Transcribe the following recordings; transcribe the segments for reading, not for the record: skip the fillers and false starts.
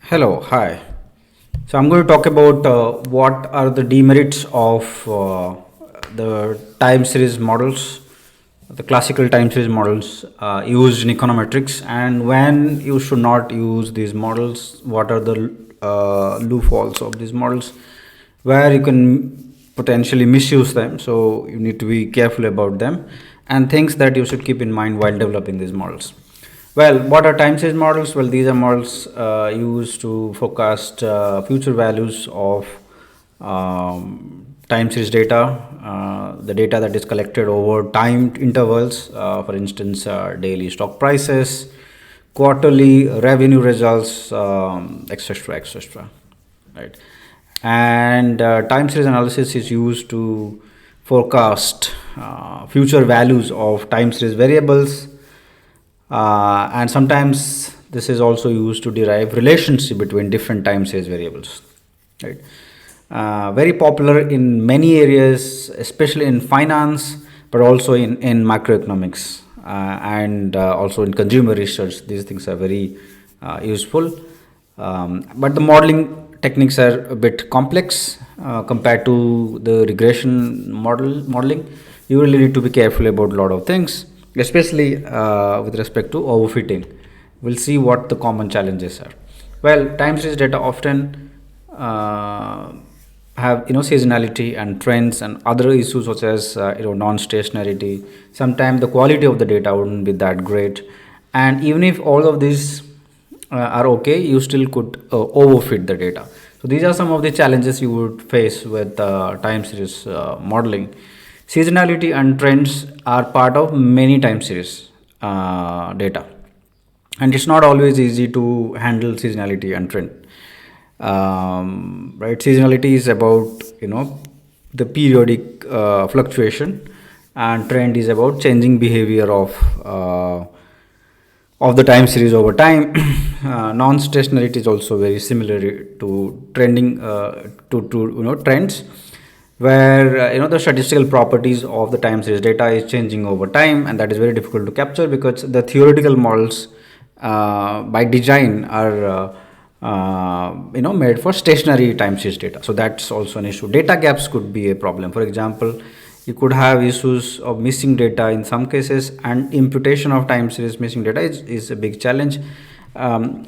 Hello, hi. So I'm going to talk about what are the demerits of the time series models, the classical time series models used in econometrics, and when you should not use these models. What are the loopholes of these models, where you can potentially misuse them. So you need to be careful about them, and things that you should keep in mind while developing these models. Well, what are time series models? Well, these are models used to forecast future values of time series data, the data that is collected over time intervals, for instance, daily stock prices, quarterly revenue results, etc., etc. Right, and time series analysis is used to forecast future values of time series variables, and sometimes this is also used to derive relationship between different time series variables, right? Very popular in many areas, especially in finance, but also in macroeconomics, and also in consumer research. These things are very useful, but the modeling techniques are a bit complex compared to the regression modeling. You really need to be careful about a lot of things, especially with respect to overfitting. We'll see what the common challenges are. Well, time series data often have seasonality and trends and other issues such as non-stationarity. Sometimes the quality of the data wouldn't be that great, and even if all of these are okay, you still could overfit the data. So these are some of the challenges you would face with time series modeling. Seasonality and trends are part of many time series data, and it's not always easy to handle seasonality and trend. Right, seasonality is about the periodic fluctuation, and trend is about changing behavior of the time series over time. Non-stationarity is also very similar to trending, to trends, where the statistical properties of the time series data is changing over time, and that is very difficult to capture because the theoretical models by design are made for stationary time series data. So that's also an issue. Data gaps could be a problem. For example, you could have issues of missing data in some cases, and imputation of time series missing data is a big challenge,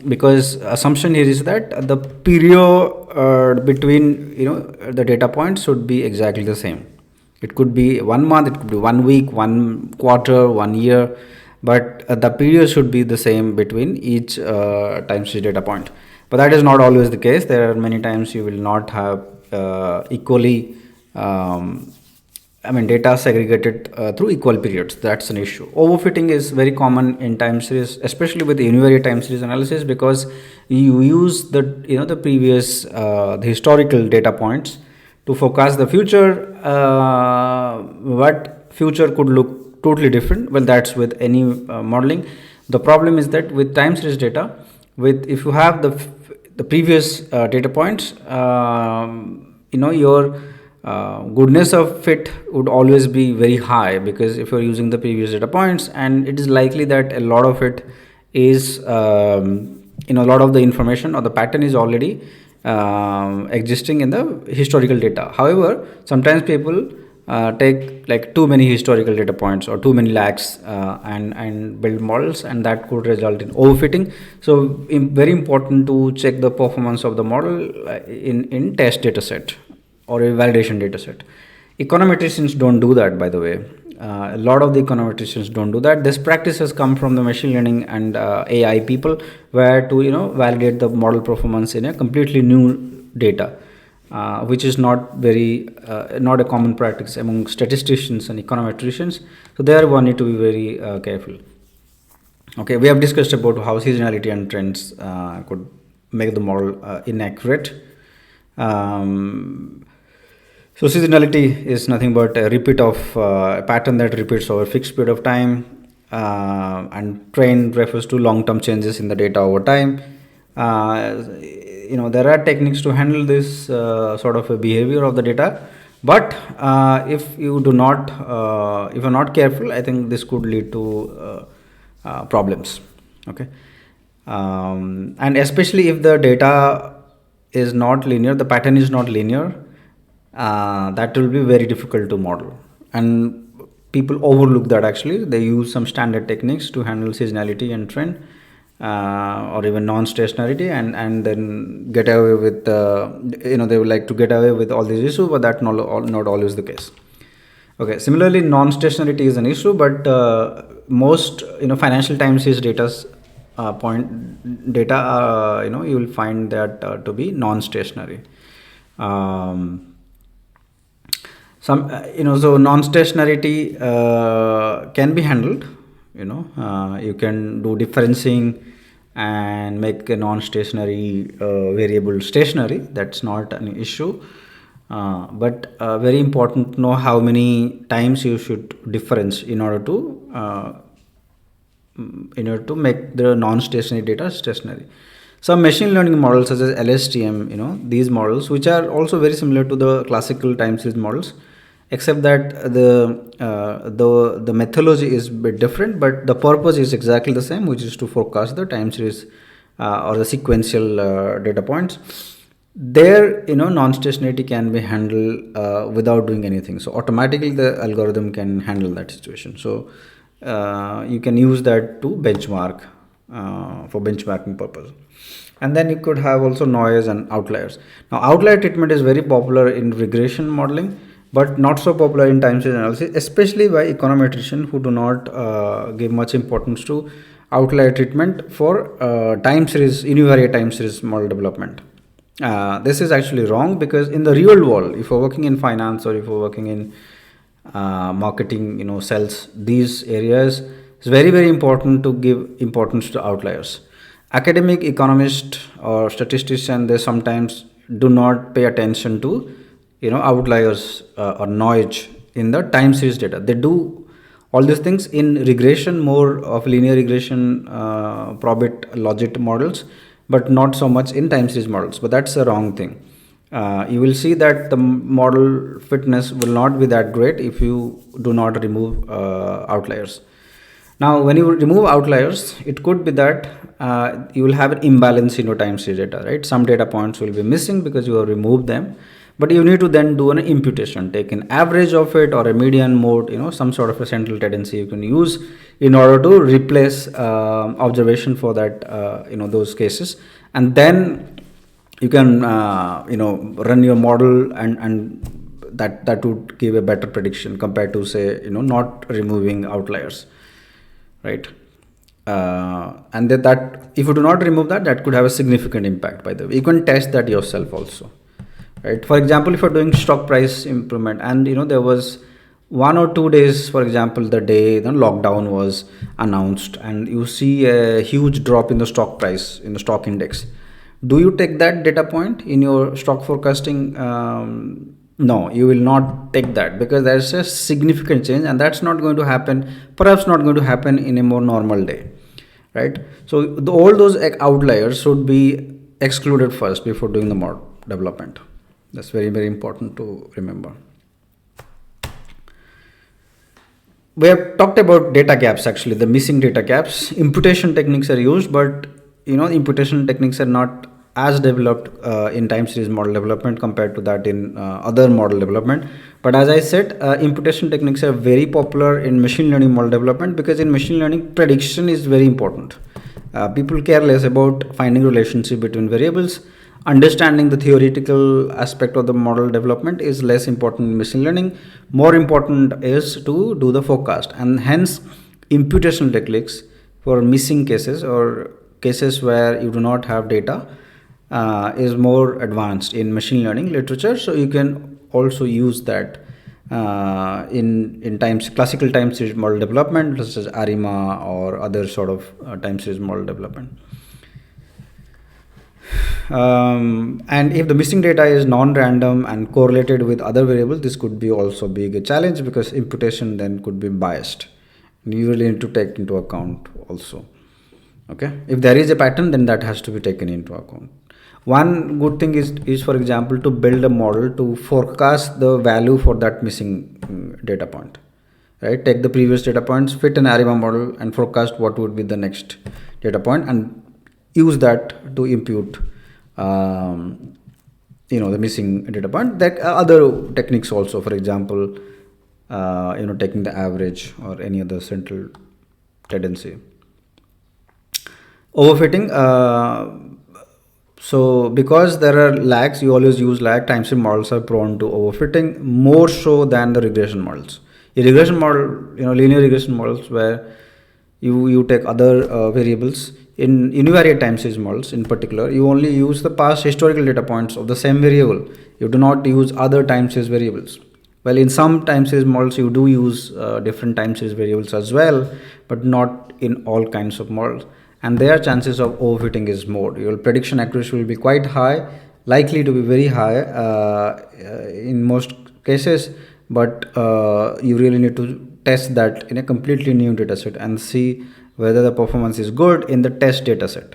because assumption here is that the period between the data points should be exactly the same. It could be 1 month, it could be 1 week, 1 quarter, 1 year, but the period should be the same between each time series data point. But that is not always the case. There are many times you will not have equally data segregated through equal periods. That's an issue. Overfitting is very common in time series, especially with univariate time series analysis, because you use the previous the historical data points to forecast the future. What future could look totally different. Well, that's with any modeling. The problem is that with time series data, if you have the previous data points, your goodness of fit would always be very high, because if you're using the previous data points, and it is likely that a lot of it is a lot of the information or the pattern is already existing in the historical data. However, sometimes people take like too many historical data points or too many lags and build models, and that could result in overfitting. So very important to check the performance of the model in test data set or a validation data set. Econometricians don't do that, by the way. A lot of the econometricians don't do that. This practice has come from the machine learning and AI people, where to validate the model performance in a completely new data, which is not a common practice among statisticians and econometricians. So there one need to be very careful. Okay, we have discussed about how seasonality and trends could make the model inaccurate. So seasonality is nothing but a repeat of a pattern that repeats over a fixed period of time, and trend refers to long-term changes in the data over time. There are techniques to handle this sort of a behavior of the data, but if you're not careful, I think this could lead to problems. Okay. And especially if the data is not linear, the pattern is not linear, that will be very difficult to model. And people overlook that. Actually, they use some standard techniques to handle seasonality and trend, or even non-stationarity, and then get away with they would like to get away with all these issues, but that's not always the case. Okay, similarly, non-stationarity is an issue, but most Financial Times is data you will find that to be non-stationary. So non-stationarity can be handled. You can do differencing and make a non-stationary variable stationary. That's not an issue. But very important to know how many times you should difference in order to make the non-stationary data stationary. Some machine learning models such as LSTM, these models, which are also very similar to the classical time series models, except that the methodology is a bit different, but the purpose is exactly the same, which is to forecast the time series or the sequential data points. There, non-stationarity can be handled without doing anything. So automatically the algorithm can handle that situation. So you can use that to benchmark for benchmarking purpose. And then you could have also noise and outliers. Now, outlier treatment is very popular in regression modeling, but not so popular in time series analysis, especially by econometricians who do not give much importance to outlier treatment for univariate time series model development. This is actually wrong, because in the real world, if you're working in finance or if you're working in marketing, sales, these areas, it's very, very important to give importance to outliers. Academic economists or statisticians, they sometimes do not pay attention to outliers or noise in the time series data. They do all these things in regression, more of linear regression, probit logit models, but not so much in time series models. But that's a wrong thing. You will see that the model fitness will not be that great if you do not remove outliers. Now, when you remove outliers, it could be that you will have an imbalance in your time series data, right? Some data points will be missing because you have removed them, but you need to then do an imputation, take an average of it or a median mode, some sort of a central tendency you can use in order to replace observation for that, those cases, and then you can, run your model, and that would give a better prediction compared to, say, not removing outliers. Right. And that if you do not remove that could have a significant impact. By the way, you can test that yourself also, right? For example, if you're doing stock price improvement, and there was 1 or 2 days, for example, the day the lockdown was announced, and you see a huge drop in the stock price, in the stock index, do you take that data point in your stock forecasting? No, you will not take that, because there's a significant change, and that's not going to happen, perhaps not going to happen in a more normal day, right? So all those outliers should be excluded first before doing the model development. That's very, very important to remember. We have talked about data gaps, actually, the missing data gaps. Imputation techniques are used, but imputation techniques are not as developed in time series model development compared to that in other model development. But as I said, imputation techniques are very popular in machine learning model development, because in machine learning, prediction is very important. People care less about finding relationship between variables. Understanding the theoretical aspect of the model development is less important in machine learning. More important is to do the forecast, and hence imputation techniques for missing cases or cases where you do not have data is more advanced in machine learning literature. So you can also use that in classical time series model development, such as ARIMA or other sort of time series model development. And if the missing data is non-random and correlated with other variables, this could be also be a challenge, because imputation then could be biased. You really need to take into account also. Okay, if there is a pattern, then that has to be taken into account. One good thing is, for example, to build a model to forecast the value for that missing data point. Right, take the previous data points, fit an ARIMA model, and forecast what would be the next data point, and use that to impute the missing data point. That other techniques also, for example, taking the average or any other central tendency. Overfitting. So because there are lags, you always use lag. Time series models are prone to overfitting more so than the regression models. A regression model, linear regression models, where you take other variables. In univariate time series models in particular, you only use the past historical data points of the same variable. You do not use other time series variables. Well, in some time series models you do use different time series variables as well, but not in all kinds of models, and their chances of overfitting is more. Your prediction accuracy will be quite high, likely to be very high in most cases, but you really need to test that in a completely new dataset and see whether the performance is good in the test dataset.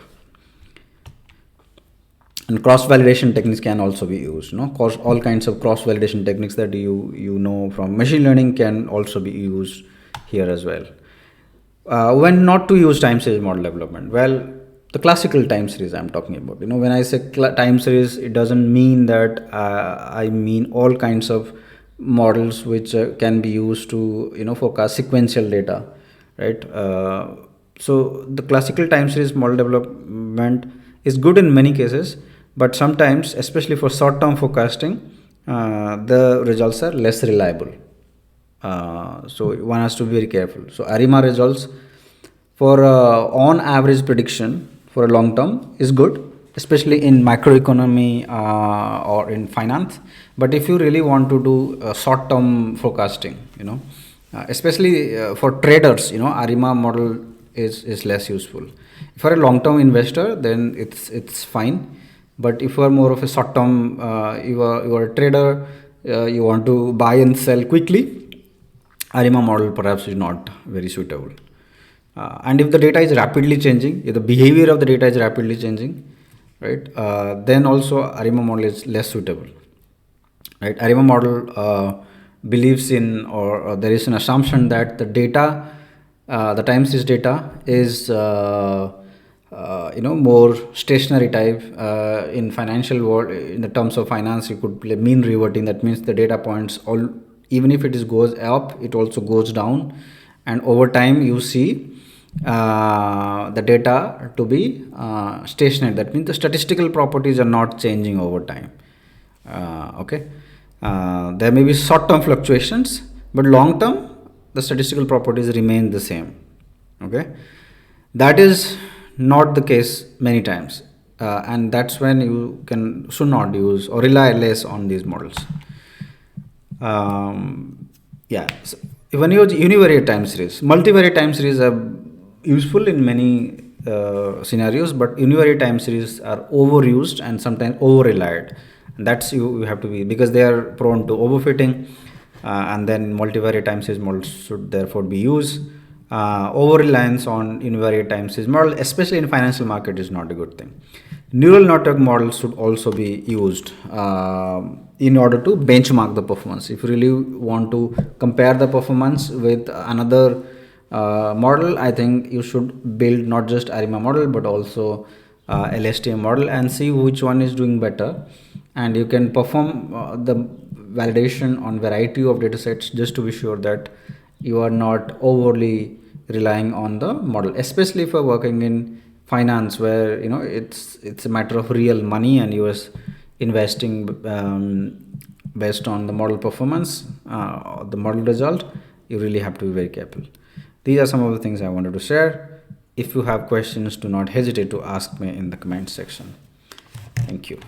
And cross validation techniques can also be used. All kinds of cross validation techniques that you know from machine learning can also be used here as well. When not to use time series model development, well, the classical time series I'm talking about. When I say time series, it doesn't mean that I mean all kinds of models which can be used to forecast sequential data, right? So the classical time series model development is good in many cases, but sometimes, especially for short-term forecasting, the results are less reliable. So one has to be very careful. So ARIMA results for on average prediction for a long term is good, especially in macroeconomy or in finance. But if you really want to do short term forecasting, especially for traders, ARIMA model is less useful. For a long term investor, then it's fine. But if you are more of a short term, you are a trader, you want to buy and sell quickly, ARIMA model perhaps is not very suitable. And if the data is rapidly changing, if the behavior of the data is rapidly changing, right, then also ARIMA model is less suitable. Right, ARIMA model believes in, or there is an assumption that the data, the time series data is more stationary type. In financial world, in the terms of finance, you could play mean reverting. That means the data points, all, even if it goes up, it also goes down, and over time you see the data to be stationary. That means the statistical properties are not changing over time. Okay, there may be short-term fluctuations, but long-term the statistical properties remain the same. Okay, that is not the case many times, and that's when you should not use or rely less on these models. Yeah, so when you use univariate time series, multivariate time series are useful in many scenarios, but univariate time series are overused and sometimes over relied. And that's you have to be, because they are prone to overfitting, and then multivariate time series models should therefore be used. Over reliance on univariate time series model, especially in financial market, is not a good thing. Neural network models should also be used in order to benchmark the performance. If you really want to compare the performance with another model, I think you should build not just ARIMA model but also LSTM model and see which one is doing better. And you can perform the validation on variety of datasets just to be sure that you are not overly relying on the model, especially if you're working in finance, where it's a matter of real money and you are investing based on the model performance, the model result. You really have to be very careful. These are some of the things I wanted to share. If you have questions, do not hesitate to ask me in the comment section. Thank you.